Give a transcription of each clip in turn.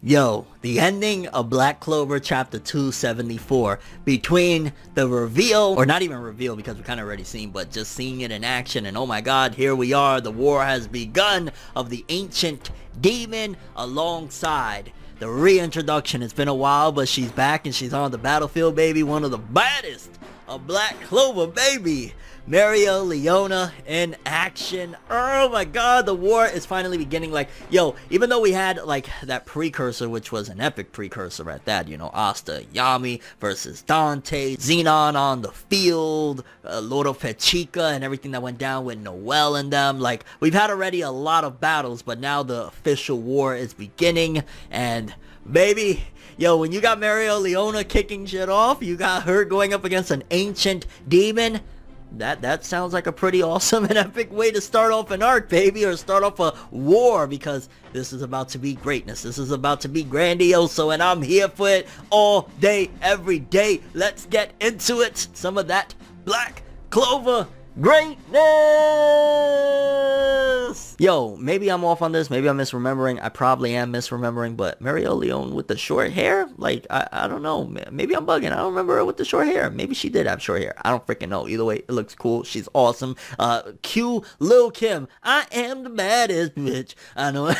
Yo, the ending of Black Clover chapter 274, between the reveal, or not even reveal because we kind of already seen, but just seeing it in action, and oh my god, here we are, the war has begun, of the ancient demon alongside the reintroduction. It's been a while, but she's back and she's on the battlefield, baby. One of the baddest of Black Clover, baby. Mereoleona in action. Oh my god, the war is finally beginning. Like, yo, even though we had like that precursor, which was an epic precursor at that, you know, Asta Yami versus Dante, Xenon on the field, Lord of Pechica, and everything that went down with Noelle and them. Like, we've had already a lot of battles, but now the official war is beginning. And baby, yo, when you got Mereoleona kicking shit off, you got her going up against an ancient demon. That sounds like a pretty awesome and epic way to start off an arc, baby, or start off a war, because this is about to be greatness. This is about to be grandioso, and I'm here for it all day, every day. Let's get into it. Some of that Black Clover greatness! Yo, maybe I'm off on this. Maybe I'm misremembering. I probably am misremembering, but Mereoleona with the short hair? Like, I don't know. Maybe I'm bugging. I don't remember her with the short hair. Maybe she did have short hair. I don't freaking know. Either way, it looks cool. She's awesome. Q Lil Kim. I am the baddest bitch. I know.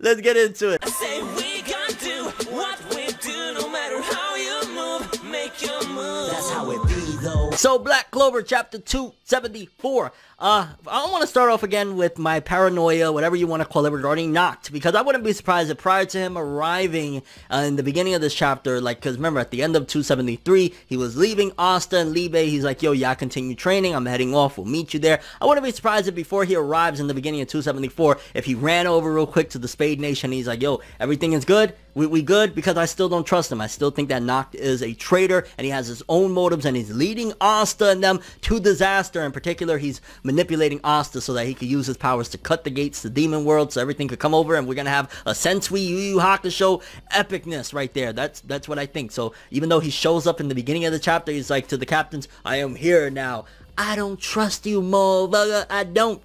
Let's get into it. I say we gon' do what we do, no matter how you move, make your move. That's how it be, though. So, Black Clover chapter 274. I want to start off again with my paranoia, whatever you want to call it, regarding Noct, because I wouldn't be surprised if prior to him arriving in the beginning of this chapter, like, because remember, at the end of 273, he was leaving Asta and Liebe. He's like, yo, y'all continue training. I'm heading off. We'll meet you there. I wouldn't be surprised if before he arrives in the beginning of 274, if he ran over real quick to the Spade Nation, and he's like, yo, everything is good. We good, because I still don't trust him. I still think that Noct is a traitor, and he has his own motives, and he's leading Asta and them to disaster. In particular, he's manipulating Asta so that he could use his powers to cut the gates to the demon world, so everything could come over, and we're gonna have a Sensui Yu Yu Hakusho epicness right there. That's what I think. So even though he shows up in the beginning of the chapter, he's like to the captains, I am here now. I don't trust you, motherfucker. I don't.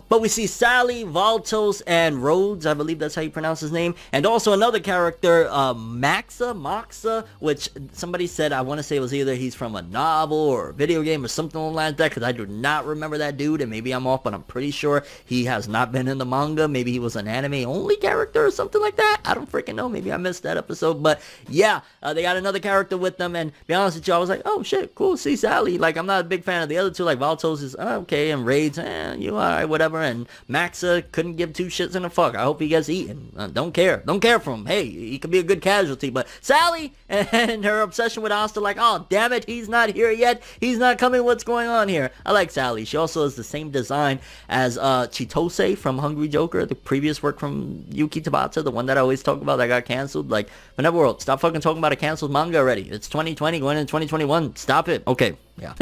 But we see Sally, Valtos, and Rhodes. I believe that's how you pronounce his name. And also another character, Moxa, which somebody said, I want to say it was either he's from a novel or a video game or something like that, because I do not remember that dude, and maybe I'm off, but I'm pretty sure he has not been in the manga. Maybe he was an anime-only character or something like that. I don't freaking know. Maybe I missed that episode. But yeah, they got another character with them, and to be honest with you, I was like, oh shit, cool, see Sally. Like, I'm not a big fan of the other two. Like, Valtos is okay, and Raids, you alright, whatever, and Maxa couldn't give two shits in a fuck. I hope he gets eaten. Don't care for him. Hey, he could be a good casualty. But Sally and her obsession with Asta, like, oh damn it, he's not here yet, he's not coming, what's going on here? I like Sally. She also has the same design as Chitose from Hungry Joker, the previous work from Yuki Tabata, the one that I always talk about that got cancelled. Like, Whenever World, stop fucking talking about a cancelled manga already. It's 2020 going into 2021. Stop it. Okay. Yeah.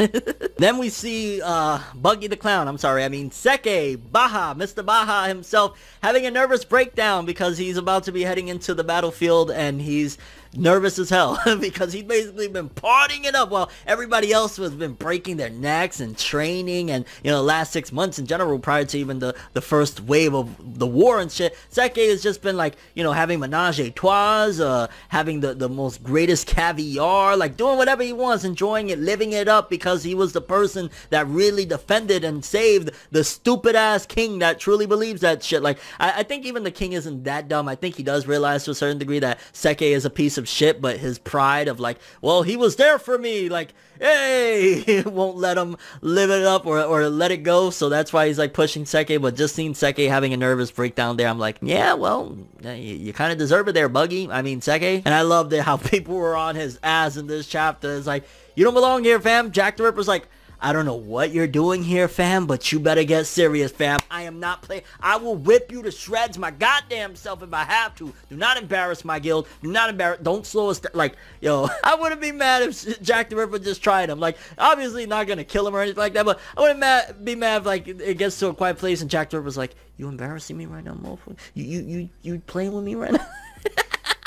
Then we see Buggy the Clown. I'm sorry, I mean Seke Baha, Mr. Baha himself, having a nervous breakdown because he's about to be heading into the battlefield, and he's nervous as hell because he's basically been partying it up while everybody else has been breaking their necks and training, and you know, the last 6 months in general prior to even the first wave of the war and shit. Seke has just been like, you know, having menage a trois, having the most greatest caviar, like doing whatever he wants, enjoying it, living it up, because he was the person that really defended and saved the stupid ass king that truly believes that shit. Like, I think even the king isn't that dumb. I think he does realize to a certain degree that Seke is a piece of shit, but his pride of like, well, he was there for me, like, hey, won't let him live it up or let it go. So that's why he's like pushing Seke. But just seeing Seke having a nervous breakdown there, I'm like, yeah, well, you kind of deserve it there, Buggy. I mean, Seke. And I loved it how people were on his ass in this chapter. It's like, you don't belong here, fam. Jack the Ripper's like, I don't know what you're doing here, fam, but you better get serious, fam. I am not playing. I will whip you to shreds my goddamn self if I have to. Do not embarrass my guild. Do not embarrass. Don't slow us down. Like, yo, I wouldn't be mad if Jack the Ripper just tried him. Like, obviously not gonna kill him or anything like that, but I wouldn't be mad if, like, it gets to a quiet place and Jack the Ripper's like, you embarrassing me right now, motherfucker? You playing with me right now?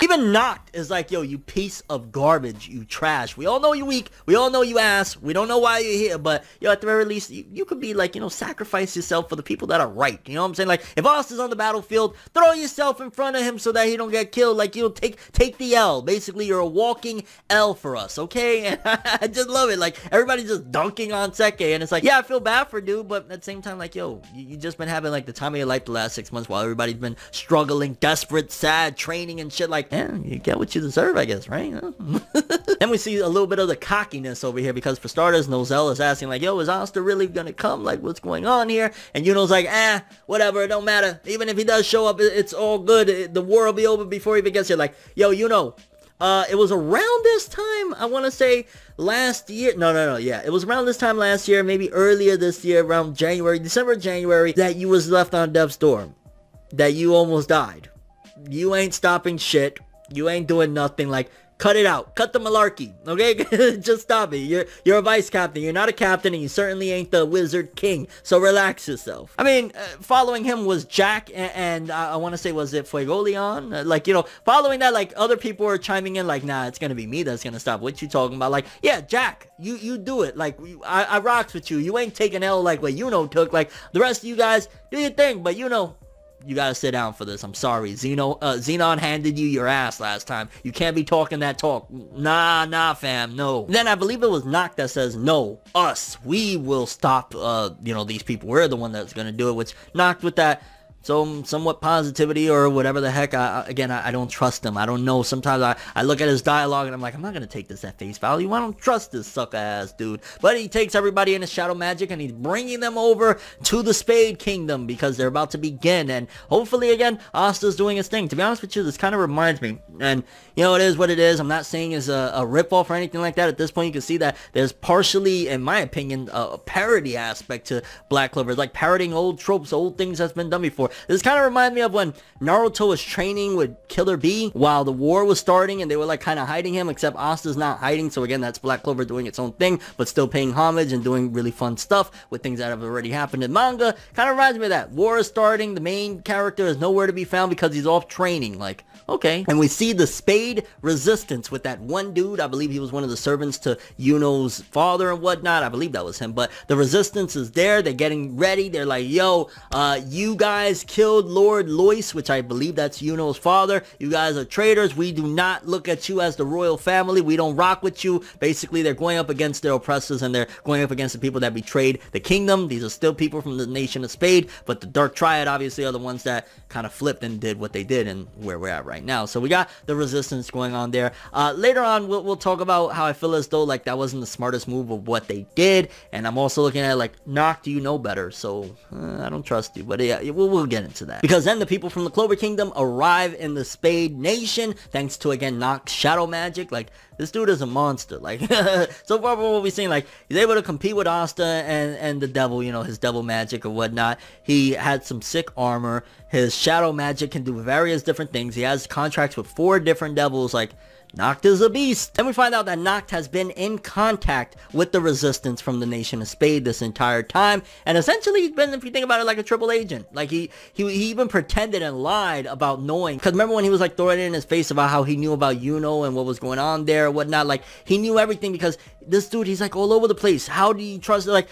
Even Noct is like, yo, you piece of garbage, you trash. We all know you weak. We all know you ass. We don't know why you're here, but, yo, at the very least, you could be like, you know, sacrifice yourself for the people that are right. You know what I'm saying? Like, if Asta's on the battlefield, throw yourself in front of him so that he don't get killed. Like, you know, take the L. Basically, you're a walking L for us, okay? And I just love it. Like, everybody's just dunking on Seke, and it's like, yeah, I feel bad for dude, but at the same time, like, yo, you just been having, like, the time of your life the last 6 months while everybody's been struggling, desperate, sad, training and shit. Like, yeah, you get what you deserve, I guess, right? Then we see a little bit of the cockiness over here, because for starters, Nozel is asking, like, yo, is Asta really gonna come? Like, what's going on here? And Yuno's like, whatever, it don't matter. Even if he does show up, it's all good. The war will be over before he even gets here. Like, yo, Yuno, it was around this time, I want to say, last year. No, yeah. It was around this time last year, maybe earlier this year, around December, January, that you was left on death's door. That you almost died. You ain't stopping shit. You ain't doing nothing. Like, cut it out. Cut the malarkey, okay? Just stop it. You're a vice captain. You're not a captain, and you certainly ain't the wizard king. So relax yourself. I mean, following him was Jack, and I want to say, was it Fuegoleon? Like, you know, following that, like, other people were chiming in, like, nah, it's gonna be me that's gonna stop. What you talking about? Like, yeah, Jack, you do it. Like, I rocks with you. You ain't taking L like what Yuno took. Like, the rest of you guys, do your thing, but you know, you gotta sit down for this. I'm sorry. Xenon handed you your ass last time. You can't be talking that talk. Nah, fam, no. Then I believe it was Noct that says, no, us. We will stop, you know, these people. We're the one that's gonna do it, which Noct with that somewhat positivity or whatever the heck. I don't trust him. I don't know. Sometimes I look at his dialogue and I'm like, I'm not going to take this at face value. I don't trust this sucker ass dude. But he takes everybody in his shadow magic and he's bringing them over to the Spade Kingdom because they're about to begin. And hopefully, again, Asta's doing his thing. To be honest with you, this kind of reminds me. And, you know, it is what it is. I'm not saying it's a ripoff or anything like that. At this point, you can see that there's partially, in my opinion, a parody aspect to Black Clover. It's like parodying old tropes, old things that's been done before. This kind of reminds me of when Naruto was training with Killer Bee while the war was starting and they were like kind of hiding him, except Asta's not hiding. So again, that's Black Clover doing its own thing, but still paying homage and doing really fun stuff with things that have already happened in manga. Kind of reminds me of that. War is starting. The main character is nowhere to be found because he's off training. Like, okay. And we see the Spade Resistance with that one dude. I believe he was one of the servants to Yuno's father and whatnot. I believe that was him. But the Resistance is there. They're getting ready. They're like, yo, you guys killed Lord Lois, which I believe that's Yuno's father. You guys are traitors. We do not look at you as the royal family. We don't rock with you. Basically, they're going up against their oppressors and they're going up against the people that betrayed the kingdom. These are still people from the nation of Spade, but the Dark Triad obviously are the ones that kind of flipped and did what they did and where we're at right now. So we got the Resistance going on there. Later on, we'll talk about how I feel as though like that wasn't the smartest move of what they did, and I'm also looking at it like, Noct, you know better, so I don't trust you. But yeah, we'll get into that. Because then the people from the Clover Kingdom arrive in the Spade Nation, thanks to, again, Noct's shadow magic. Like, this dude is a monster. Like, so far from what we've seen, like, he's able to compete with Asta and the devil, you know, his devil magic or whatnot. He had some sick armor. His shadow magic can do various different things. He has contracts with 4 different devils. Like, Noct is a beast. Then we find out that Noct has been in contact with the Resistance from the Nation of Spade this entire time, and essentially he's been, if you think about it, like a triple agent. Like he even pretended and lied about knowing, because remember when he was like throwing it in his face about how he knew about Yuno and what was going on there or whatnot. Like, he knew everything because this dude, he's like all over the place. How do you trust it? Like,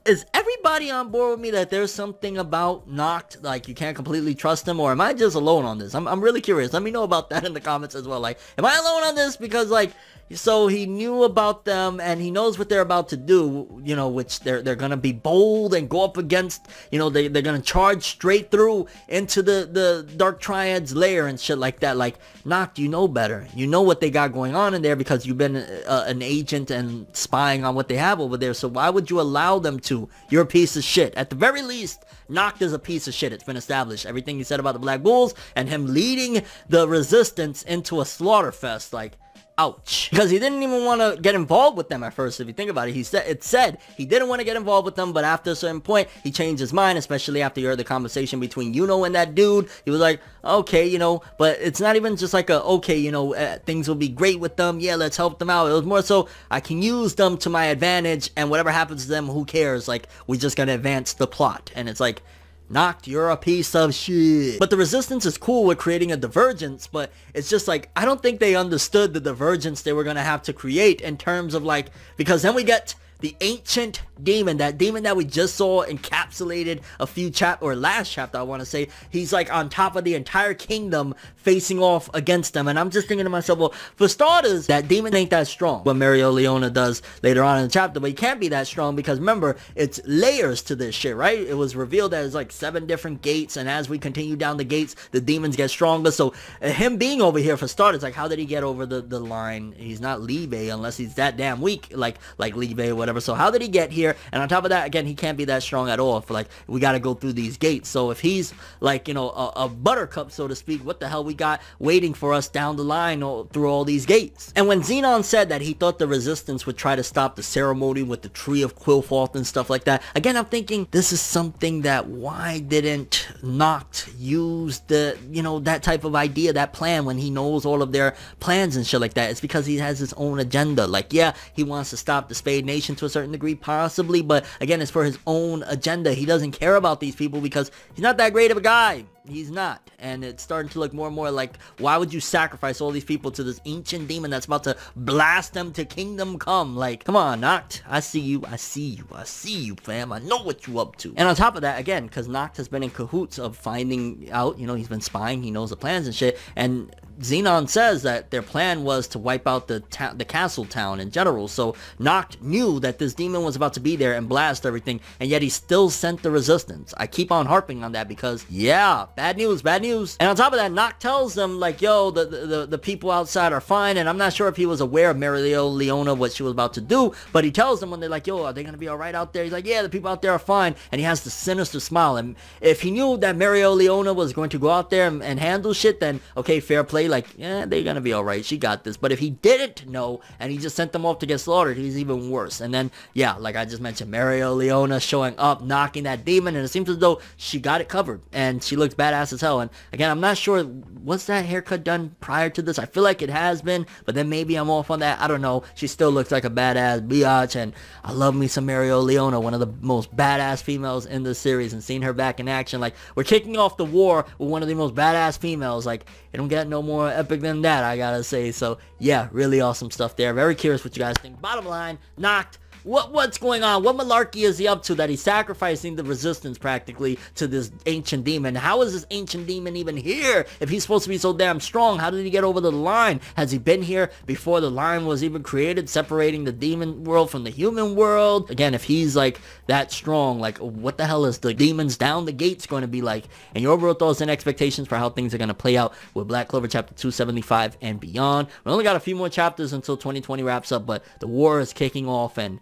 is everybody on board with me that there's something about Noct, like you can't completely trust him, or am I just alone on this? I'm really curious. Let me know about that in the comments as well. Like, am I alone on this? Because like, so he knew about them and he knows what they're about to do, you know, which they're gonna be bold and go up against, you know, they're gonna charge straight through into the Dark Triad's lair and shit like that. Like, Noct, you know better. You know what they got going on in there because you've been an agent and spying on what they have over there. So why would you allow them to? You're a piece of shit. At the very least, Noct is a piece of shit. It's been established. Everything he said about the Black Bulls and him leading the Resistance into a slaughter fest, like, ouch. Because he didn't even want to get involved with them at first, if you think about it. It said he didn't want to get involved with them, but after a certain point, he changed his mind, especially after you heard the conversation between Yuno and that dude. He was like, okay, you know, but it's not even just like okay, you know, things will be great with them. Yeah, let's help them out. It was more so, I can use them to my advantage, and whatever happens to them, who cares? Like, we just gotta advance the plot. And it's like, Noct, you're a piece of shit. But the Resistance is cool with creating a divergence, but it's just like, I don't think they understood the divergence they were gonna have to create in terms of like, because then we get the ancient demon, that demon that we just saw encapsulated a few last chapter I want to say. He's like on top of the entire kingdom facing off against them, and I'm just thinking to myself, well, for starters, that demon ain't that strong. What Mereoleona does later on in the chapter, but he can't be that strong because remember, it's layers to this shit, right? It was revealed that there's like 7 different gates, and as we continue down the gates, the demons get stronger. So him being over here for starters, like how did he get over the line? He's not Libe unless he's that damn weak, like Libe or whatever. So how did he get here? And on top of that, again, he can't be that strong at all. For like, we got to go through these gates. So if he's like, you know, a buttercup, so to speak, what the hell we got waiting for us down the line through all these gates? And when Xenon said that he thought the Resistance would try to stop the ceremony with the Tree of Qliphotht and stuff like that, again, I'm thinking this is something that why didn't Noct use the, you know, that type of idea, that plan, when he knows all of their plans and shit like that? It's because he has his own agenda. Like, yeah, he wants to stop the Spade Nation to a certain degree, possibly, but again, it's for his own agenda. He doesn't care about these people because he's not that great of a guy. He's not. And it's starting to look more and more like, why would you sacrifice all these people to this ancient demon that's about to blast them to kingdom come? Like, come on, Noct. I see you, fam. I know what you up to. And on top of that, again, because Noct has been in cahoots of finding out, you know, he's been spying, he knows the plans and shit, and Xenon says that their plan was to wipe out the castle town in general. So Noct knew that this demon was about to be there and blast everything, and yet he still sent the Resistance. I keep on harping on that because, yeah, bad news, bad news. And on top of that, Noct tells them, like, yo, the people outside are fine, and I'm not sure if he was aware of Mereoleona, what she was about to do, but he tells them when they're like, yo, are they gonna be alright out there? He's like, yeah, the people out there are fine, and he has the sinister smile. And if he knew that Mereoleona was going to go out there and handle shit, then, okay, fair play. Like, yeah, they're gonna be alright, she got this. But if he didn't know and he just sent them off to get slaughtered, he's even worse. And then, yeah, like I just mentioned, Mereoleona showing up, knocking that demon, and it seems as though she got it covered, and she looks badass as hell. And again, I'm not sure, was that haircut done prior to this? I feel like it has been, but then maybe I'm off on that. I don't know. She still looks like a badass biatch, and I love me some Mereoleona, one of the most badass females in the series, and seeing her back in action. Like, we're kicking off the war with one of the most badass females. Like, it don't get no more epic than that, I gotta say. So yeah, really awesome stuff there. Very curious what you guys think. Bottom line, Noct, what's going on? What malarkey is he up to that he's sacrificing the Resistance practically to this ancient demon? How is this ancient demon even here if he's supposed to be so damn strong? How did he get over the line? Has he been here before the line was even created, separating the demon world from the human world? Again, if he's like that strong, like what the hell is the demons down the gates going to be like? And your overall thoughts and expectations for how things are going to play out with Black Clover chapter 275 and beyond. We only got a few more chapters until 2020 wraps up, but the war is kicking off, and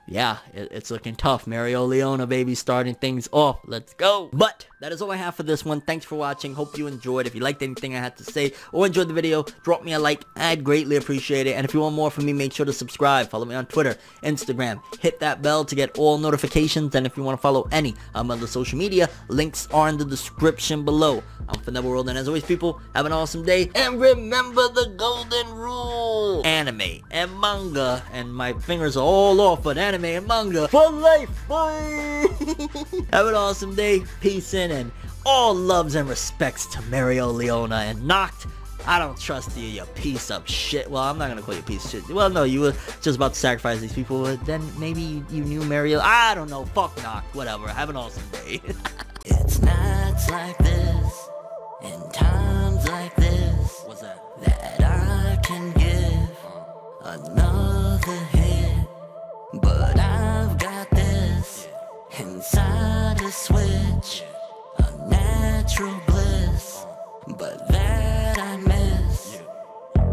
yeah, it's looking tough. Mereoleona, baby, starting things off. Let's go. But that is all I have for this one. Thanks for watching. Hope you enjoyed. If you liked anything I had to say or enjoyed the video, drop me a like. I'd greatly appreciate it. And if you want more from me, make sure to subscribe. Follow me on Twitter, Instagram. Hit that bell to get all notifications. And if you want to follow any of my other social media, links are in the description below. I'm FNeverWorld, and as always, people, have an awesome day. And remember the golden rule. Anime and manga. And my fingers are all off, but anime and manga for life, boy. Have an awesome day. Peace in, and all loves and respects to Mereoleona. And Noct, I don't trust you, you piece of shit. Well, I'm not gonna call you a piece of shit. Well, no, you were just about to sacrifice these people, but then maybe you knew Mereoleona. I don't know. Fuck Noct. Whatever. Have an awesome day. It's nights like this, and times like this, What's that? that I can give another hit. But I've got this inside a switch, a natural